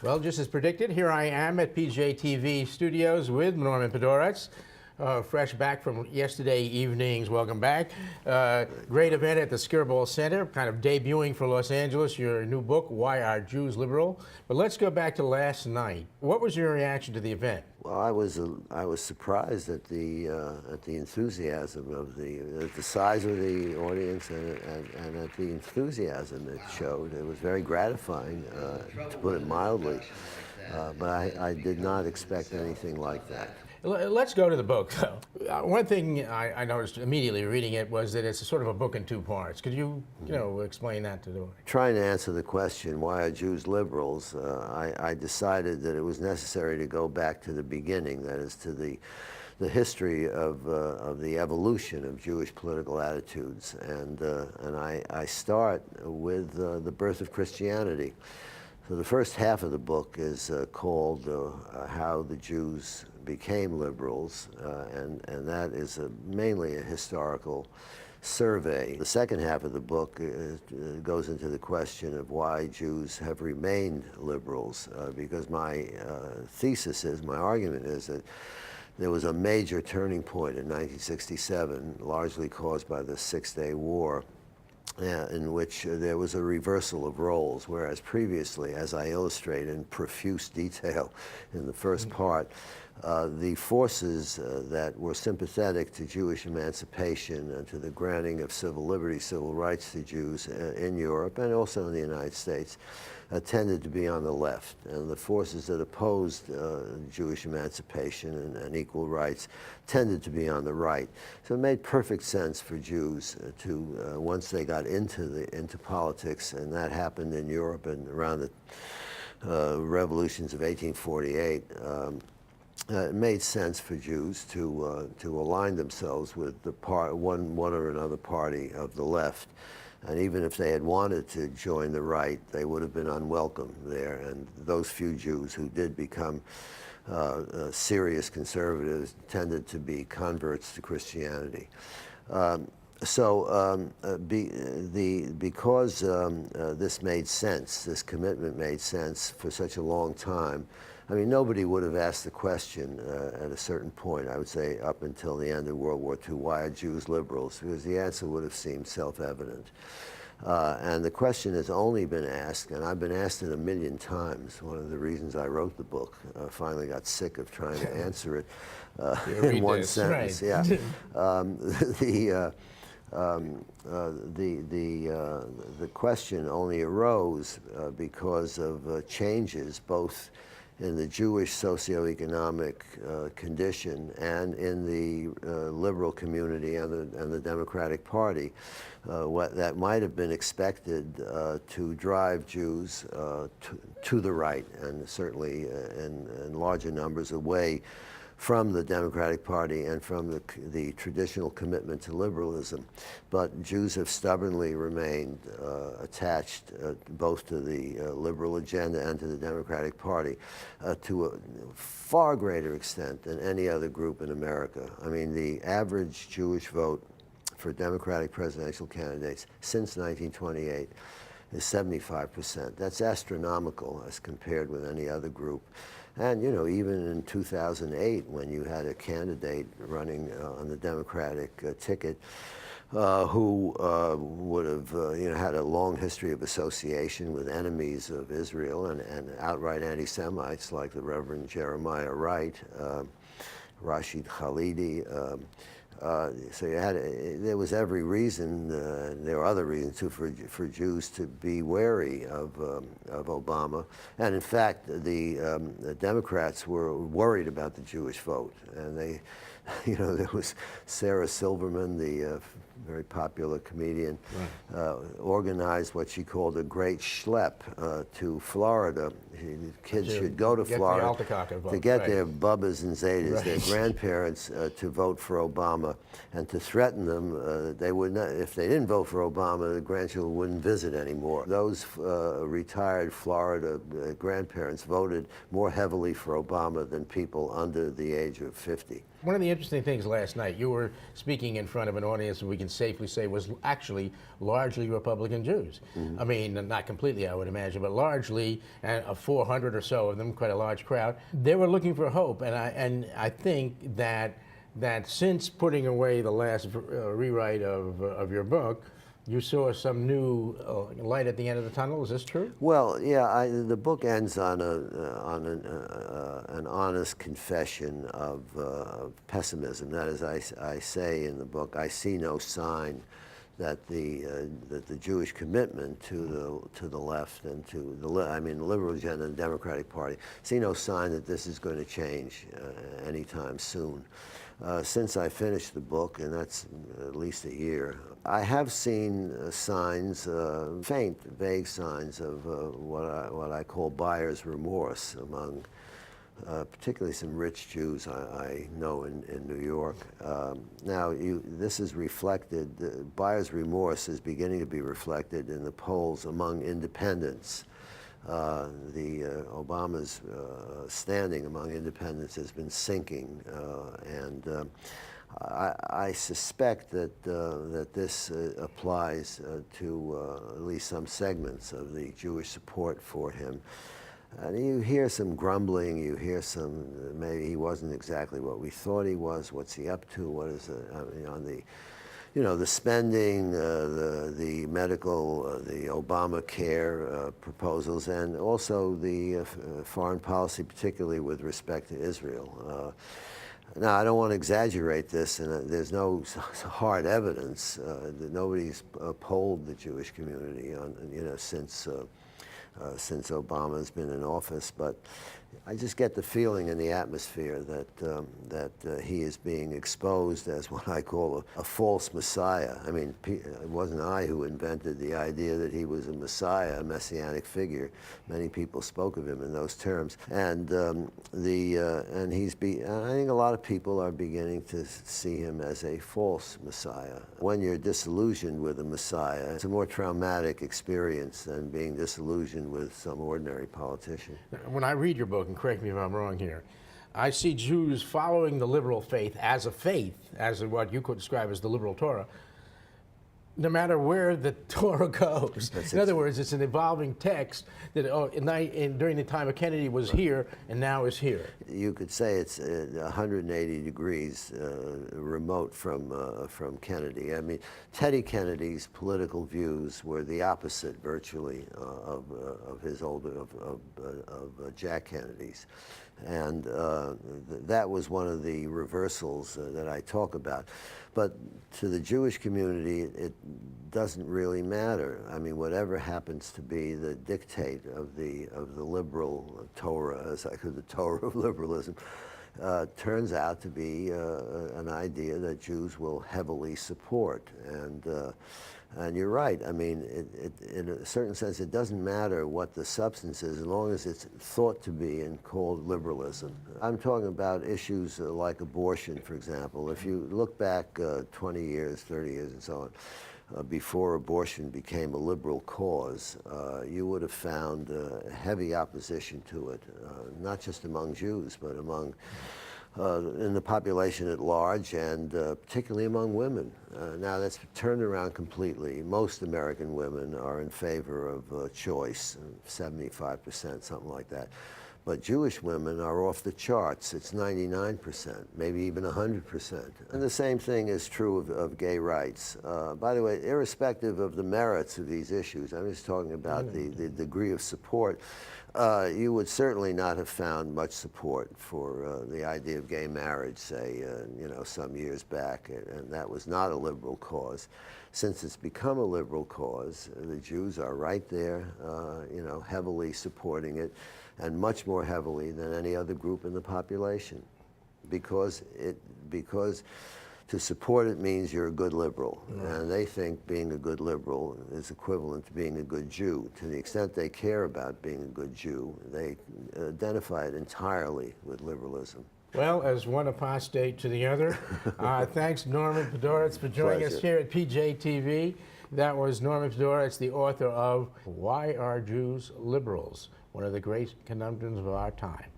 Well, just as predicted, here I am at PJTV studios with Norman Podhoretz, fresh back from yesterday evening's Welcome Back. Great event at the Skirball Center, kind of debuting for Los Angeles, your new book, Why Are Jews Liberal? But let's go back to last night. What was your reaction to the event? Well, I was surprised at the enthusiasm of the size of the audience and at the enthusiasm it showed. It was very gratifying, to put it mildly, but I did not expect anything like that. Let's go to the book. One thing I noticed immediately reading it was that it's a sort of a book in two parts. Could you, explain that to the audience? Trying to answer the question, why are Jews liberals, I decided that it was necessary to go back to the beginning, that is, to the history of the evolution of Jewish political attitudes. And I start with the birth of Christianity. So the first half of the book is called How the Jews Became Liberals, and that is mainly a historical survey. The second half of the book goes into the question of why Jews have remained liberals, because my thesis is, my argument is that there was a major turning point in 1967, largely caused by the Six-Day War, in which there was a reversal of roles, whereas previously, as I illustrate in profuse detail in the first part, the forces that were sympathetic to Jewish emancipation and to the granting of civil liberties, civil rights to Jews in Europe and also in the United States tended to be on the left, and the forces that opposed Jewish emancipation and equal rights tended to be on the right. So it made perfect sense for Jews to, once they got into politics, and that happened in Europe and around the revolutions of 1848, it made sense for Jews to align themselves with the one or another party of the left. And even if they had wanted to join the right, they would have been unwelcome there. And those few Jews who did become serious conservatives tended to be converts to Christianity. Because this made sense, this commitment made sense for such a long time, I mean, nobody would have asked the question at a certain point, I would say up until the end of World War II, why are Jews liberals? Because the answer would have seemed self-evident. And the question has only been asked, and I've been asked it a million times. One of the reasons I wrote the book, finally got sick of trying to answer it in one sentence. Right. Yeah. The question only arose because of changes both in the Jewish socioeconomic condition and in the liberal community and the Democratic Party, what that might have been expected to drive Jews to the right, and certainly in larger numbers away from the Democratic Party and from the traditional commitment to liberalism. But Jews have stubbornly remained attached both to the liberal agenda and to the Democratic Party to a far greater extent than any other group in America. I mean, the average Jewish vote for Democratic presidential candidates since 1928 is 75%. That's astronomical as compared with any other group. And, even in 2008, when you had a candidate running on the Democratic ticket who would have, had a long history of association with enemies of Israel and outright anti-Semites like the Reverend Jeremiah Wright, Rashid Khalidi, so there was every reason, there were other reasons too, for Jews to be wary of Obama. And in fact, the Democrats were worried about the Jewish vote. And they, there was Sarah Silverman, the very popular comedian, right, organized what she called a great Schlep to Florida. Kids should go to Florida to get their bubbas and zetas, their grandparents, to vote for Obama, and to threaten them. They would not, if they didn't vote for Obama, the grandchildren wouldn't visit anymore. Those retired Florida grandparents voted more heavily for Obama than people under the age of 50. One of the interesting things last night, you were speaking in front of an audience that we can safely say was actually largely Republican Jews. I mean, not completely, I would imagine, but largely, and 400 or so of them, quite a large crowd. They were looking for hope, and I think that since putting away the last rewrite of your book, you saw some new light at the end of the tunnel. Is this true? Well, yeah, the book ends on an honest confession of pessimism. That is, I say in the book, I see no sign that the Jewish commitment to the left and to the liberal agenda and the Democratic Party, see no sign that this is going to change anytime soon. Since I finished the book, and that's at least a year, I have seen signs, faint, vague signs of what I call buyer's remorse among particularly some rich Jews I know in New York. Now, this is reflected, buyer's remorse is beginning to be reflected in the polls among independents. Obama's standing among independents has been sinking, and I suspect that this applies to at least some segments of the Jewish support for him. And you hear some grumbling, you hear some, maybe he wasn't exactly what we thought he was, what's he up to, what is on the, the spending, the medical, the Obamacare proposals, and also the foreign policy, particularly with respect to Israel. Now, I don't want to exaggerate this, and there's no hard evidence that nobody's polled the Jewish community on, since Obama's been in office, but I just get the feeling in the atmosphere that he is being exposed as what I call a false messiah. I mean, it wasn't I who invented the idea that he was a messiah, a messianic figure. Many people spoke of him in those terms, and I think a lot of people are beginning to see him as a false messiah. When you're disillusioned with a messiah, it's a more traumatic experience than being disillusioned with some ordinary politician. When I read your book, and correct me if I'm wrong here, I see Jews following the liberal faith, as what you could describe as the liberal Torah, no matter where the Torah goes. In other words, it's an evolving text that during the time of Kennedy was here and now is here. You could say it's 180 degrees remote from Kennedy. I mean, Teddy Kennedy's political views were the opposite, virtually, of Jack Kennedy's. And that was one of the reversals that I talk about. But to the Jewish community, it doesn't really matter. I mean, whatever happens to be the dictate of the liberal Torah, the Torah of liberalism, turns out to be an idea that Jews will heavily support. And you're right. I mean, in a certain sense, it doesn't matter what the substance is, as long as it's thought to be and called liberalism. I'm talking about issues like abortion, for example. If you look back 20 years, 30 years, and so on, before abortion became a liberal cause, you would have found heavy opposition to it, not just among Jews, but among in the population at large, and particularly among women. Now that's turned around completely. Most American women are in favor of choice, 75%, something like that. But Jewish women are off the charts. It's 99%, maybe even 100%. And the same thing is true of gay rights. By the way, irrespective of the merits of these issues, I'm just talking about the degree of support. You would certainly not have found much support for the idea of gay marriage, say, some years back, and that was not a liberal cause. Since it's become a liberal cause, the Jews are right there, heavily supporting it, and much more heavily than any other group in the population, because to support it means you're a good liberal, and they think being a good liberal is equivalent to being a good Jew. To the extent they care about being a good Jew, they identify it entirely with liberalism. Well, as one apostate to the other, thanks Norman Podhoretz for joining us here at PJTV. That was Norman Podhoretz, the author of Why Are Jews Liberals? One of the great conundrums of our time.